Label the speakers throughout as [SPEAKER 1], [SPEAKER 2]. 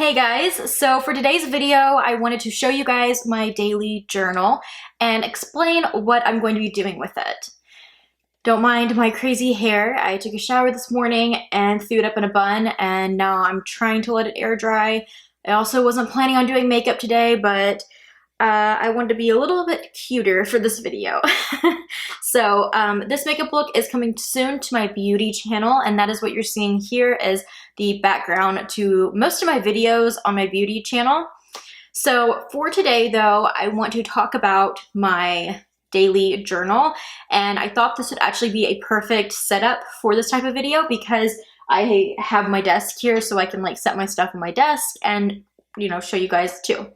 [SPEAKER 1] Hey guys, so for today's video, I wanted to show you guys my daily journal and explain what I'm going to be doing with it. Don't mind my crazy hair. I took a shower this morning and threw it up in a bun, and now I'm trying to let it air dry. I also wasn't planning on doing makeup today, but I wanted to be a little bit cuter for this video. So this makeup look is coming soon to my beauty channel, and that is what you're seeing here is the background to most of my videos on my beauty channel. So for today though, I want to talk about my daily journal, and I thought this would actually be a perfect setup for this type of video because I have my desk here so I can like set my stuff on my desk and show you guys too.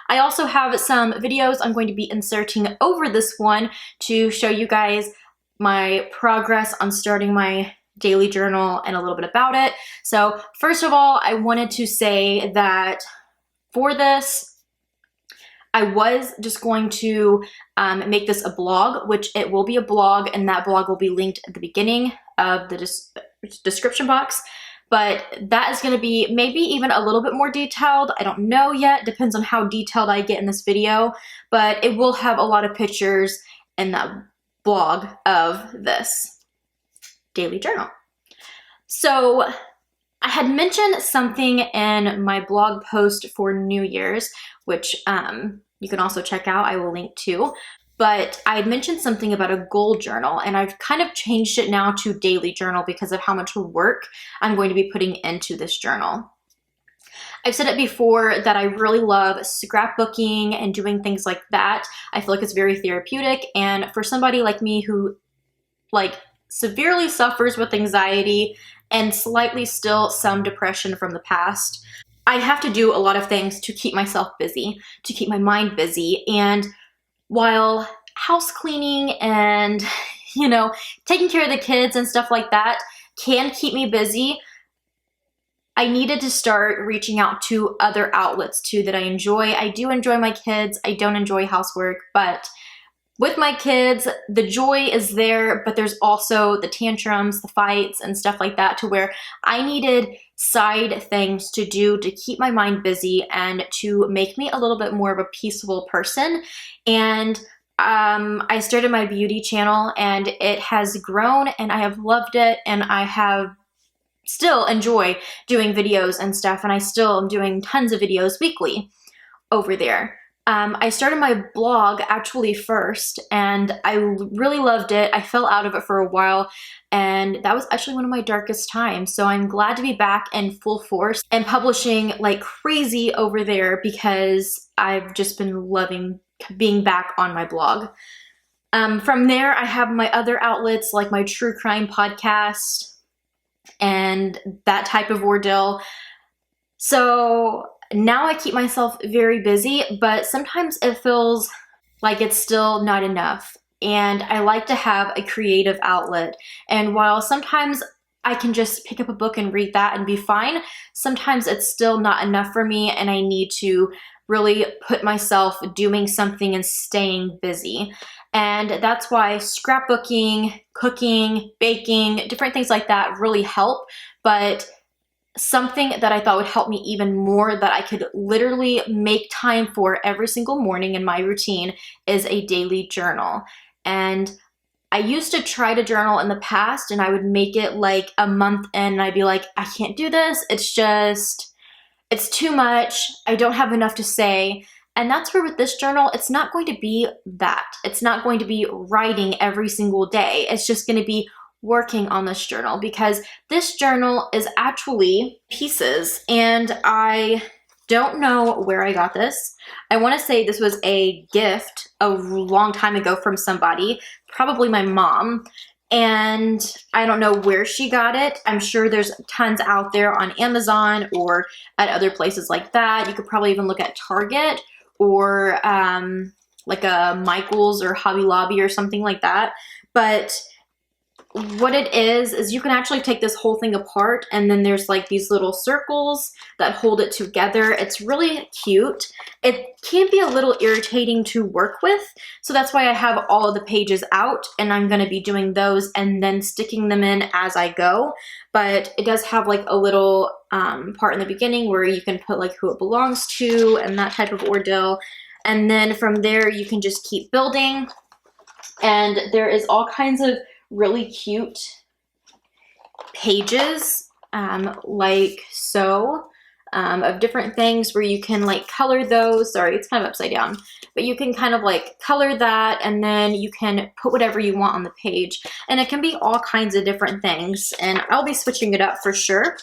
[SPEAKER 1] I also have some videos I'm going to be inserting over this one to show you guys my progress on starting my daily journal and a little bit about it. So first of all, I wanted to say that for this, I was just going to make this a blog, which it will be a blog, and that blog will be linked at the beginning of the description box. But that is going to be maybe even a little bit more detailed. I don't know yet. Depends on how detailed I get in this video. But it will have a lot of pictures in that blog of this daily journal. So I had mentioned something in my blog post for New Year's, which you can also check out. I will link to. But I had mentioned something about a goal journal, and I've kind of changed it now to daily journal because of how much work I'm going to be putting into this journal. I've said it before that I really love scrapbooking and doing things like that. I feel like it's very therapeutic, and for somebody like me who severely suffers with anxiety and slightly still some depression from the past, I have to do a lot of things to keep myself busy, to keep my mind busy. And while house cleaning and, taking care of the kids and stuff like that can keep me busy, I needed to start reaching out to other outlets too that I enjoy. I do enjoy my kids. I don't enjoy housework, but with my kids, the joy is there, but there's also the tantrums, the fights, and stuff like that to where I needed side things to do to keep my mind busy and to make me a little bit more of a peaceful person. And I started my beauty channel, and it has grown, and I have loved it, and I have still enjoy doing videos and stuff, and I still am doing tons of videos weekly over there. I started my blog actually first, and I really loved it. I fell out of it for a while, and that was actually one of my darkest times. So I'm glad to be back in full force and publishing like crazy over there because I've just been loving being back on my blog. From there, I have my other outlets like my true crime podcast and that type of ordeal. So now I keep myself very busy, but sometimes it feels like it's still not enough. And I like to have a creative outlet. And while sometimes I can just pick up a book and read that and be fine, sometimes it's still not enough for me, and I need to really put myself doing something and staying busy. And that's why scrapbooking, cooking, baking, different things like that really help. But something that I thought would help me even more that I could literally make time for every single morning in my routine is a daily journal. And I used to try to journal in the past, and I would make it like a month in, and I'd be like, I can't do this. It's too much. I don't have enough to say. And that's where with this journal, it's not going to be that. It's not going to be writing every single day. It's just going to be working on this journal, because this journal is actually pieces, and I don't know where I got this. I want to say this was a gift a long time ago from somebody, probably my mom, and I don't know where she got it. I'm sure there's tons out there on Amazon or at other places like that. You could probably even look at Target or like a Michael's or Hobby Lobby or something like that. But what it is you can actually take this whole thing apart, and then there's like these little circles that hold it together. It's really cute. It can be a little irritating to work with, so that's why I have all of the pages out, and I'm going to be doing those and then sticking them in as I go. But it does have like a little part in the beginning where you can put like who it belongs to and that type of ordeal, and then from there you can just keep building. And there is all kinds of really cute pages like so of different things where you can like color those. Sorry, it's kind of upside down, but you can kind of like color that, and then you can put whatever you want on the page, and it can be all kinds of different things, and I'll be switching it up for sure.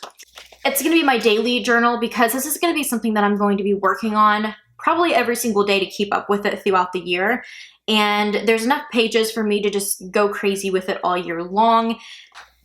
[SPEAKER 1] It's going to be my daily journal because this is going to be something that I'm going to be working on probably every single day to keep up with it throughout the year. And there's enough pages for me to just go crazy with it all year long.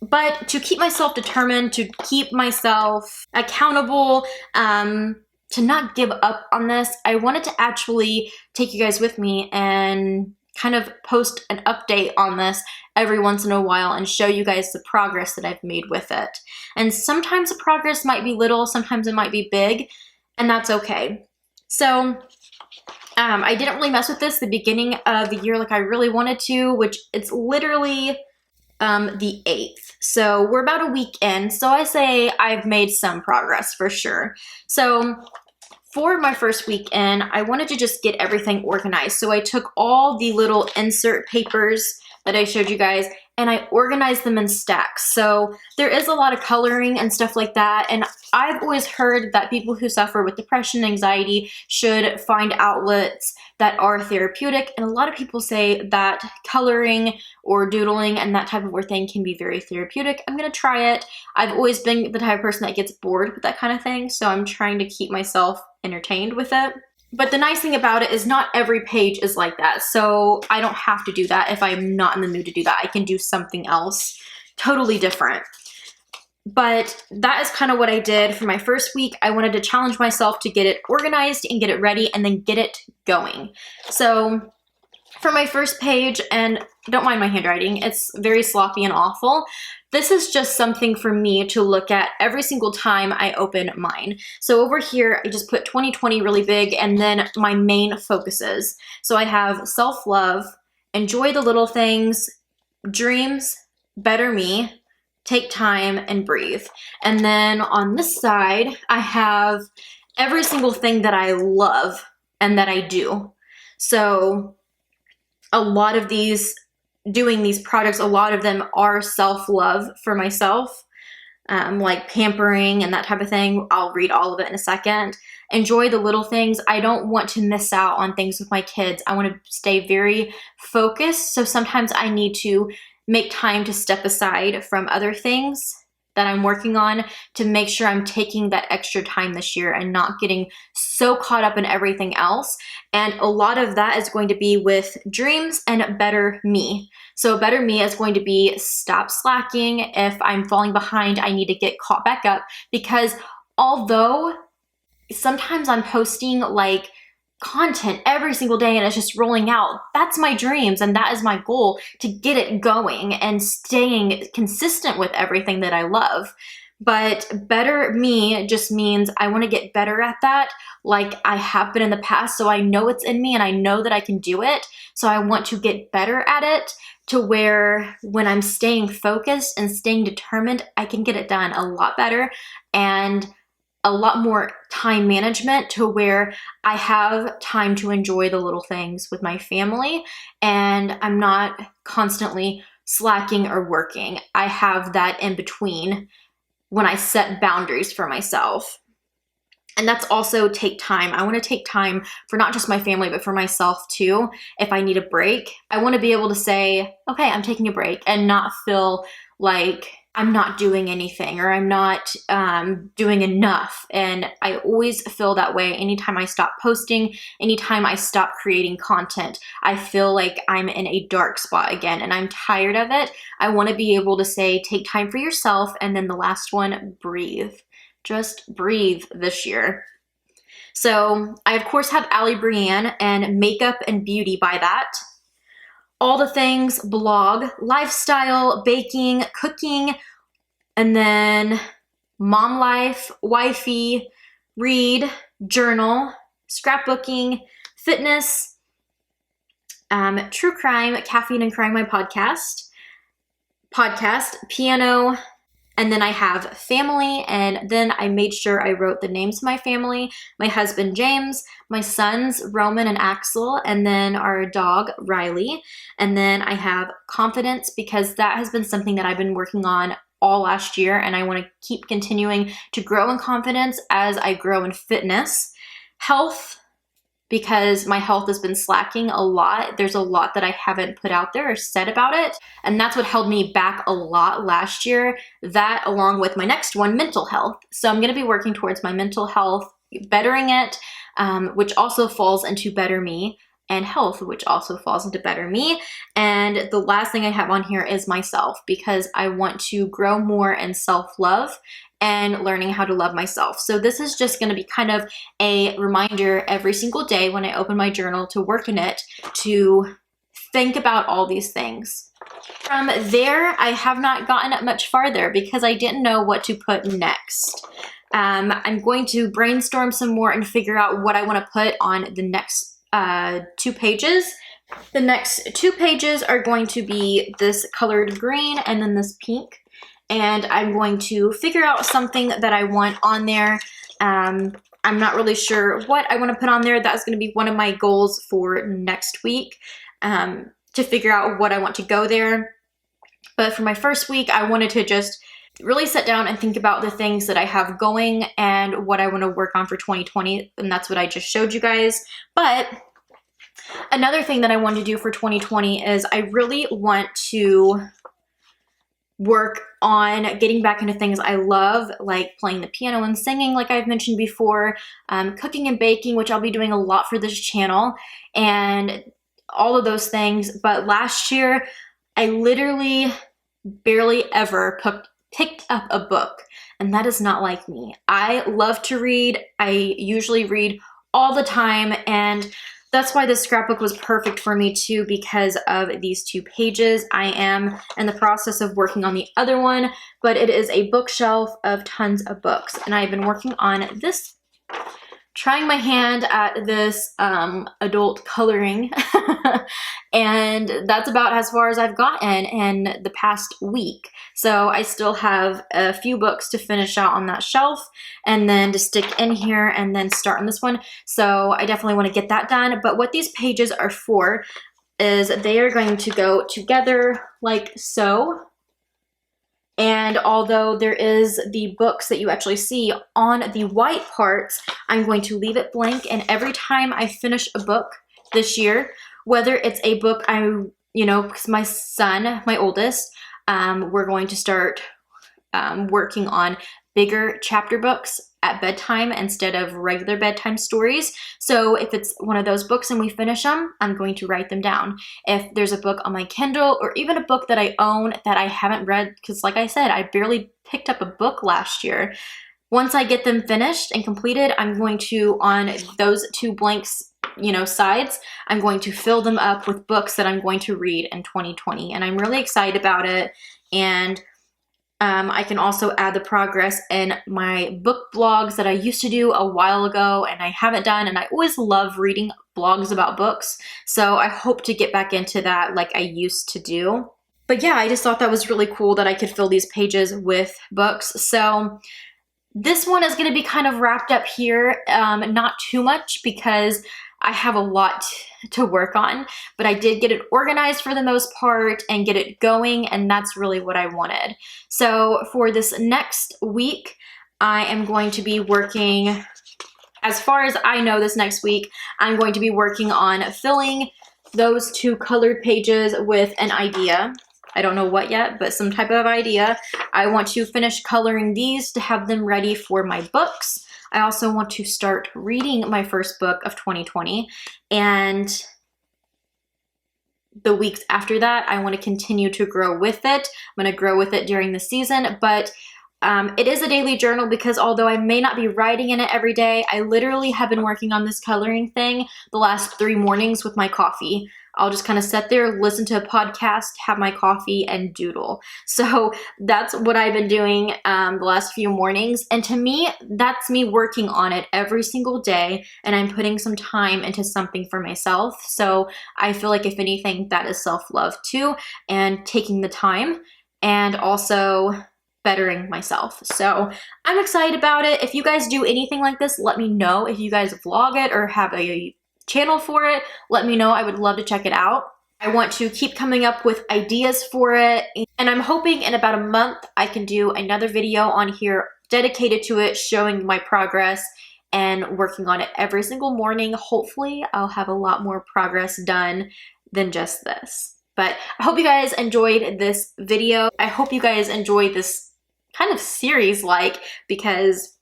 [SPEAKER 1] But to keep myself determined, to keep myself accountable, to not give up on this, I wanted to actually take you guys with me and kind of post an update on this every once in a while and show you guys the progress that I've made with it. And sometimes the progress might be little, sometimes it might be big, and that's okay. So I didn't really mess with this the beginning of the year like I really wanted to, which it's literally the 8th. So we're about a week in, so I say I've made some progress for sure. So for my first week in, I wanted to just get everything organized. So I took all the little insert papers that I showed you guys and I organized them in stacks. So there is a lot of coloring and stuff like that. And I've always heard that people who suffer with depression, anxiety should find outlets that are therapeutic. And a lot of people say that coloring or doodling and that type of thing can be very therapeutic. I'm gonna try it. I've always been the type of person that gets bored with that kind of thing. So I'm trying to keep myself entertained with it. But the nice thing about it is not every page is like that. So I don't have to do that if I'm not in the mood to do that. I can do something else totally different. But that is kind of what I did for my first week. I wanted to challenge myself to get it organized and get it ready and then get it going. So for my first page, and don't mind my handwriting, it's very sloppy and awful. This is just something for me to look at every single time I open mine. So over here, I just put 2020 really big and then my main focuses. So I have self-love, enjoy the little things, dreams, better me, take time, and breathe. And then on this side, I have every single thing that I love and that I do. So a lot of these, doing these projects, a lot of them are self-love for myself, like pampering and that type of thing. I'll read all of it in a second. Enjoy the little things. I don't want to miss out on things with my kids. I want to stay very focused. So sometimes I need to make time to step aside from other things that I'm working on to make sure I'm taking that extra time this year and not getting so caught up in everything else. And a lot of that is going to be with dreams and better me. So better me is going to be stop slacking. If I'm falling behind, I need to get caught back up, because although sometimes I'm posting like content every single day and it's just rolling out, that's my dreams and that is my goal, to get it going and staying consistent with everything that I love. But better me just means I want to get better at that like I have been in the past. So I know it's in me and I know that I can do it. So I want to get better at it to where when I'm staying focused and staying determined, I can get it done a lot better and a lot more time management, to where I have time to enjoy the little things with my family and I'm not constantly slacking or working. I have that in between when I set boundaries for myself. And that's also take time. I want to take time for not just my family, but for myself too. If I need a break, I want to be able to say, okay, I'm taking a break, and not feel like I'm not doing anything or I'm not doing enough. And I always feel that way anytime I stop posting, anytime I stop creating content. I feel like I'm in a dark spot again and I'm tired of it. I want to be able to say, take time for yourself. And then the last one, breathe. Just breathe this year. So I, of course, have Ali Brienne and Makeup and Beauty by that. all the things blog, lifestyle, baking, cooking, and then mom life, wifey, read, journal, scrapbooking, fitness, true crime, caffeine and crime, my podcast, piano, and then I have family, and then I made sure I wrote the names of my family, my husband James, my sons Roman and Axel, and then our dog Riley. And then I have confidence, because that has been something that I've been working on all last year, and I want to keep continuing to grow in confidence as I grow in fitness. Health, because my health has been slacking a lot. There's a lot that I haven't put out there or said about it, and that's what held me back a lot last year. That, along with my next one, mental health. So I'm going to be working towards my mental health, bettering it, which also falls into better me, and health, which also falls into better me. And the last thing I have on here is myself, because I want to grow more in self-love and learning how to love myself. So this is just going to be kind of a reminder every single day when I open my journal to work in it, to think about all these things. From there, I have not gotten much farther because I didn't know what to put next. I'm going to brainstorm some more and figure out what I want to put on the next 2 pages. The next 2 pages are going to be this colored green and then this pink. And I'm going to figure out something that I want on there. I'm not really sure what I want to put on there. That's going to be one of my goals for next week, to figure out what I want to go there. But for my first week, I wanted to just really sit down and think about the things that I have going and what I want to work on for 2020. And that's what I just showed you guys. But another thing that I want to do for 2020 is I really want to work on getting back into things I love, like playing the piano and singing, like I've mentioned before, cooking and baking, which I'll be doing a lot for this channel, and all of those things. But last year, I literally barely ever picked up a book, and that is not like me. I love to read. I usually read all the time, and that's why this scrapbook was perfect for me too, because of these 2 pages. I am in the process of working on the other one, but it is a bookshelf of tons of books. And I've been working on this, trying my hand at this adult coloring, and that's about as far as I've gotten in the past week. So I still have a few books to finish out on that shelf, and then to stick in here, and then start on this one. So I definitely want to get that done. But what these pages are for is they are going to go together like so. And although there is the books that you actually see on the white parts, I'm going to leave it blank. And every time I finish a book this year, whether it's a book because my son, my oldest, we're going to start working on bigger chapter books at bedtime instead of regular bedtime stories. So if it's one of those books and we finish them, I'm going to write them down. If there's a book on my Kindle, or even a book that I own that I haven't read, because like I said, I barely picked up a book last year. Once I get them finished and completed, I'm going to, on those 2 blanks, sides, I'm going to fill them up with books that I'm going to read in 2020. And I'm really excited about it. And I can also add the progress in my book blogs that I used to do a while ago and I haven't done. And I always love reading blogs about books. So I hope to get back into that like I used to do. But yeah, I just thought that was really cool that I could fill these pages with books. So this one is going to be kind of wrapped up here, not too much because I have a lot to work on, but I did get it organized for the most part and get it going, and that's really what I wanted. So for this next week, I am going to be working, as far as I know this next week, I'm going to be working on filling those 2 colored pages with an idea. I don't know what yet, but some type of idea. I want to finish coloring these to have them ready for my books. I also want to start reading my first book of 2020, and the weeks after that, I want to continue to grow with it. I'm going to grow with it during the season, but It is a daily journal because although I may not be writing in it every day, I literally have been working on this coloring thing the last 3 mornings with my coffee. I'll just kind of sit there, listen to a podcast, have my coffee, and doodle. So that's what I've been doing the last few mornings. And to me, that's me working on it every single day, and I'm putting some time into something for myself. So I feel like if anything, that is self-love too, and taking the time and also bettering myself. So I'm excited about it. If you guys do anything like this, let me know. If you guys vlog it or have a channel for it, let me know. I would love to check it out. I want to keep coming up with ideas for it, and I'm hoping in about a month I can do another video on here dedicated to it, showing my progress and working on it every single morning. Hopefully I'll have a lot more progress done than just this. But I hope you guys enjoyed this video. I hope you guys enjoyed this kind of series, because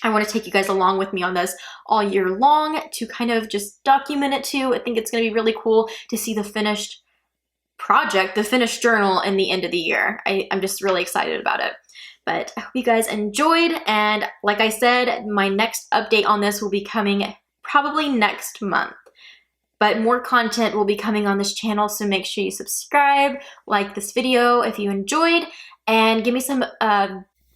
[SPEAKER 1] I want to take you guys along with me on this all year long to kind of just document it too. I think it's going to be really cool to see the finished project, the finished journal in the end of the year. I'm just really excited about it. But I hope you guys enjoyed, and like I said, my next update on this will be coming probably next month. But more content will be coming on this channel, so make sure you subscribe, like this video if you enjoyed, and give me some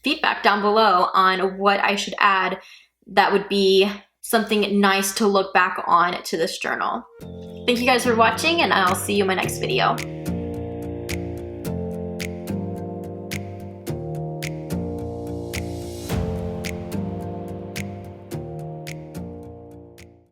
[SPEAKER 1] feedback down below on what I should add that would be something nice to look back on to this journal. Thank you guys for watching, and I'll see you in my next video.